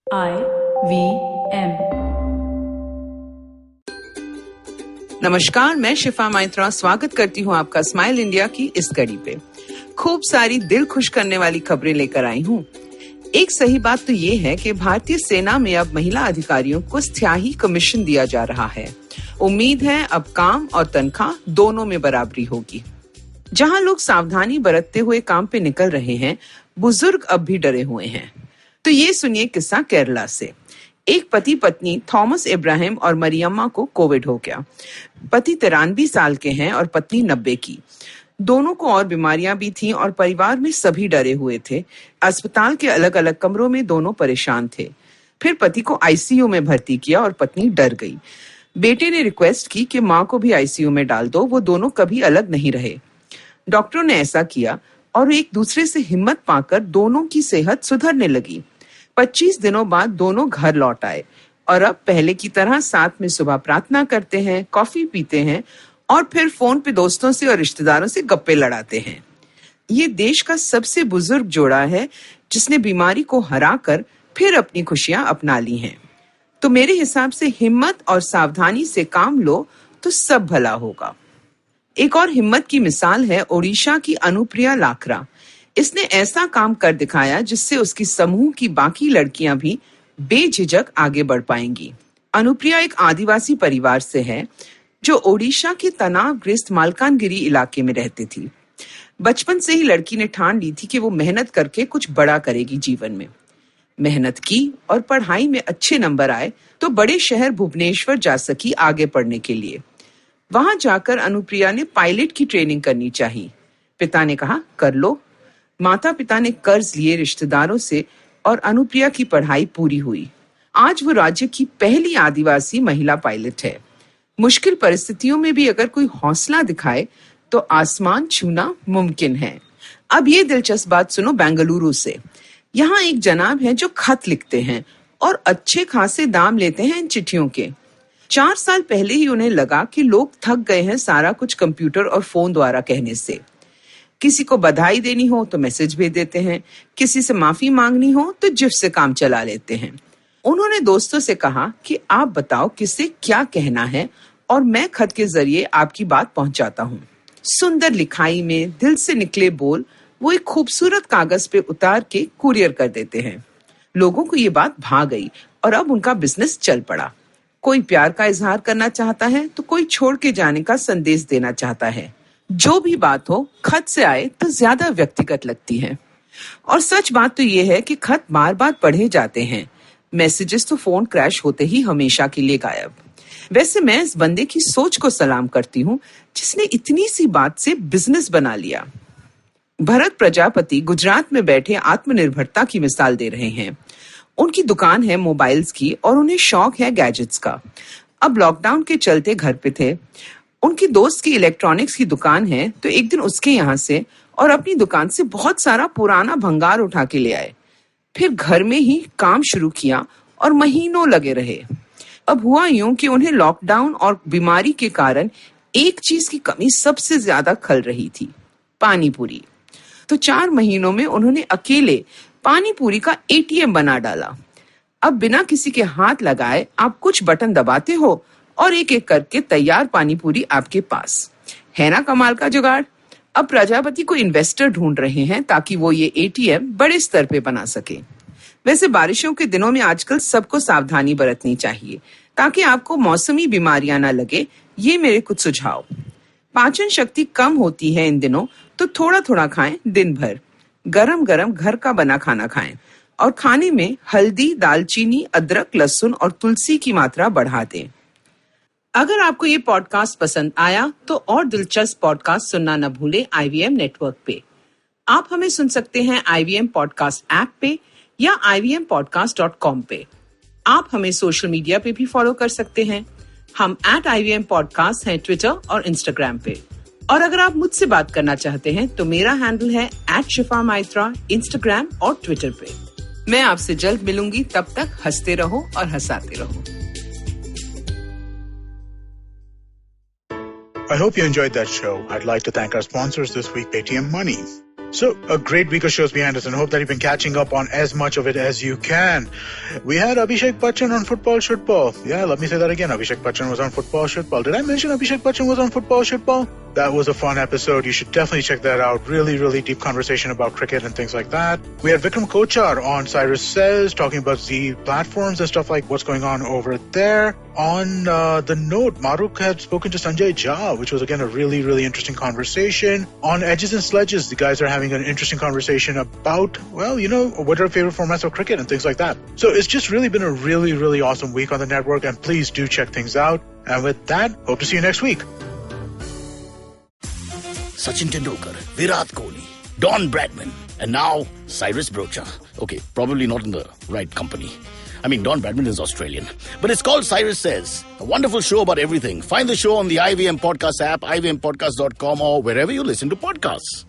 IVM। नमस्कार, मैं शिफा माइत्रा स्वागत करती हूँ आपका स्माइल इंडिया की इस कड़ी पे। खूब सारी दिल खुश करने वाली खबरें लेकर आई हूँ। एक सही बात तो ये है कि भारतीय सेना में अब महिला अधिकारियों को स्थायी कमीशन दिया जा रहा है। उम्मीद है अब काम और तनख्वाह दोनों में बराबरी होगी। जहाँ लोग सावधानी बरतते हुए काम पे निकल रहे हैं, बुजुर्ग अब भी डरे हुए हैं। तो ये सुनिए किस्सा केरला से। एक पति पत्नी थॉमस इब्राहिम और मरियम्मा को कोविड हो गया। पति 93 साल के हैं और पत्नी 90 की। दोनों को और बीमारियां भी थीं और परिवार में सभी डरे हुए थे। अस्पताल के अलग अलग कमरों में दोनों परेशान थे। फिर पति को आईसीयू में भर्ती किया और पत्नी डर गई। बेटे ने रिक्वेस्ट की कि माँ को भी आईसीयू में डाल दो, वो दोनों कभी अलग नहीं रहे। डॉक्टरों ने ऐसा किया और एक दूसरे से हिम्मत पाकर दोनों की सेहत सुधरने लगी। 25 दिनों बाद दोनों घर लौट आए और अब पहले की तरह साथ में सुबह प्रार्थना करते हैं, कॉफी पीते हैं और फिर फोन पे दोस्तों से और रिश्तेदारों से गप्पे लड़ाते हैं। ये देश का सबसे बुजुर्ग जोड़ा है जिसने बीमारी को हराकर फिर अपनी खुशियां अपना ली हैं। तो मेरे हिसाब से हिम्मत और सावधानी से काम लो तो सब भला होगा। एक और हिम्मत की मिसाल है ओडिशा की अनुप्रिया लाखरा। इसने ऐसा काम कर दिखाया जिससे उसकी समूह की बाकी लड़कियां भी बेझिझक आगे बढ़ पाएंगी। अनुप्रिया एक आदिवासी परिवार से है जो ओडिशा के तनावग्रस्त मालकानगिरी इलाके में रहती थी। बचपन से ही लड़की ने ठान ली थी कि वो मेहनत करके कुछ बड़ा करेगी जीवन में। मेहनत की और पढ़ाई में अच्छे नंबर आए तो बड़े शहर भुवनेश्वर जा सकी आगे पढ़ने के लिए। वहां जाकर अनुप्रिया ने पायलट की ट्रेनिंग करनी चाहिए। पिता ने कहा कर लो। माता पिता ने कर्ज लिए रिश्तेदारों से और अनुप्रिया की पढ़ाई पूरी हुई। आज वो राज्य की पहली आदिवासी महिला पायलट है। मुश्किल परिस्थितियों में भी अगर कोई हौसला दिखाए तो आसमान छूना मुमकिन है। अब ये दिलचस्प बात सुनो बेंगलुरु से। यहाँ एक जनाब है जो खत लिखते हैं और अच्छे खासे दाम लेते हैं इन चिट्ठियों के। 4 साल पहले ही उन्हें लगा कि लोग थक गए हैं सारा कुछ कंप्यूटर और फोन द्वारा कहने से। किसी को बधाई देनी हो तो मैसेज भेज देते हैं, किसी से माफी मांगनी हो तो जिफ से काम चला लेते हैं। उन्होंने दोस्तों से कहा कि आप बताओ किसे क्या कहना है और मैं खत के जरिए आपकी बात पहुंचाता हूँ। सुंदर लिखाई में दिल से निकले बोल वो एक खूबसूरत कागज पे उतार के कुरियर कर देते हैं। लोगों को ये बात भा गई और अब उनका बिजनेस चल पड़ा। कोई प्यार का इजहार करना चाहता है तो कोई छोड़ के जाने का संदेश देना चाहता है। जो भी बात हो खत से आए तो ज्यादा व्यक्तिगत लगती है। और सच बात तो ये है कि खत बार बार पढ़े जाते हैं। मैसेजेस तो फोन क्रैश होते ही हमेशा के लिए गायब। वैसे मैं इस बंदे की सोच को सलाम करती हूँ जिसने इतनी सी बात से बिजनेस बना लिया। भरत प्रजापति गुजरात में बैठे आत्मनिर्भरता की मिसाल दे रहे हैं। उनकी दुकान है मोबाइल्स की और उन्हें शौक है गैजेट्स का। अब लॉकडाउन के चलते घर पे थे। उनकी दोस्त की इलेक्ट्रॉनिक्स की दुकान है तो एक दिन उसके यहाँ से और अपनी दुकान से बहुत सारा पुराना भंगार उठा के ले आए। फिर घर में ही काम शुरू किया और महीनों लगे रहे। अब हुआ यूं कि उन्हें लॉकडाउन और बीमारी के कारण एक चीज की कमी सबसे ज्यादा खल रही थी, पानी पूरी। तो 4 महीनों में उन्होंने अकेले पानी पूरी का एटीएम बना डाला। अब बिना किसी के हाथ लगाए आप कुछ बटन दबाते हो और एक एक करके तैयार पानी पूरी आपके पास है ना। कमाल का जुगाड़। अब प्रजापति को इन्वेस्टर ढूंढ रहे हैं ताकि वो ये एटीएम बड़े स्तर पे बना सके। वैसे बारिशों के दिनों में आजकल सबको सावधानी बरतनी चाहिए ताकि आपको मौसमी बीमारियां ना लगे। ये मेरे कुछ सुझाव। पाचन शक्ति कम होती है इन दिनों तो थोड़ा थोड़ा खाएं दिन भर। गरम गरम घर का बना खाना खाएं और खाने में हल्दी, दालचीनी, अदरक, लहसुन और तुलसी की मात्रा बढ़ा दें। अगर आपको ये पॉडकास्ट पसंद आया तो और दिलचस्प पॉडकास्ट सुनना न भूलें IVM नेटवर्क पे। आप हमें सुन सकते हैं IVM पॉडकास्ट ऐप पे या ivmpodcast.com पे। आप हमें सोशल मीडिया पे भी फॉलो कर सकते हैं। हम @IVM पॉडकास्ट हैं ट्विटर और इंस्टाग्राम पे। और अगर आप मुझसे बात करना चाहते हैं तो मेरा हैंडल है @शिफा माइत्रा इंस्टाग्राम और ट्विटर पे। मैं आपसे जल्द मिलूंगी, तब तक हंसते रहो और हंसाते रहो। I hope you enjoyed that show. I'd like to thank our sponsors this week, Paytm Money. So, a great week of shows behind us, and hope that you've been catching up on as much of it as you can. We had Abhishek Bachchan on Football Shitball. Yeah, let me say that again. Abhishek Bachchan was on Football Shitball. Did I mention Abhishek Bachchan was on Football Shitball? That was a fun episode. You should definitely check that out. Really, really deep conversation about cricket and things like that. We had Vikram Kochar on Cyrus Says, talking about the platforms and stuff like what's going on over there. On the note, Maruk had spoken to Sanjay Jha, which was, again, a really, really interesting conversation. On Edges and Sledges, the guys are having an interesting conversation about, well, you know, what are our favorite formats of cricket and things like that. So it's just really been a really, really awesome week on the network, and please do check things out. And with that, hope to see you next week. Sachin Tendulkar, Virat Kohli, Don Bradman, and now Cyrus Brocha. Okay, probably not in the right company. I mean, Don Bradman is Australian. But it's called Cyrus Says, a wonderful show about everything. Find the show on the IVM Podcast app, ivmpodcast.com, or wherever you listen to podcasts.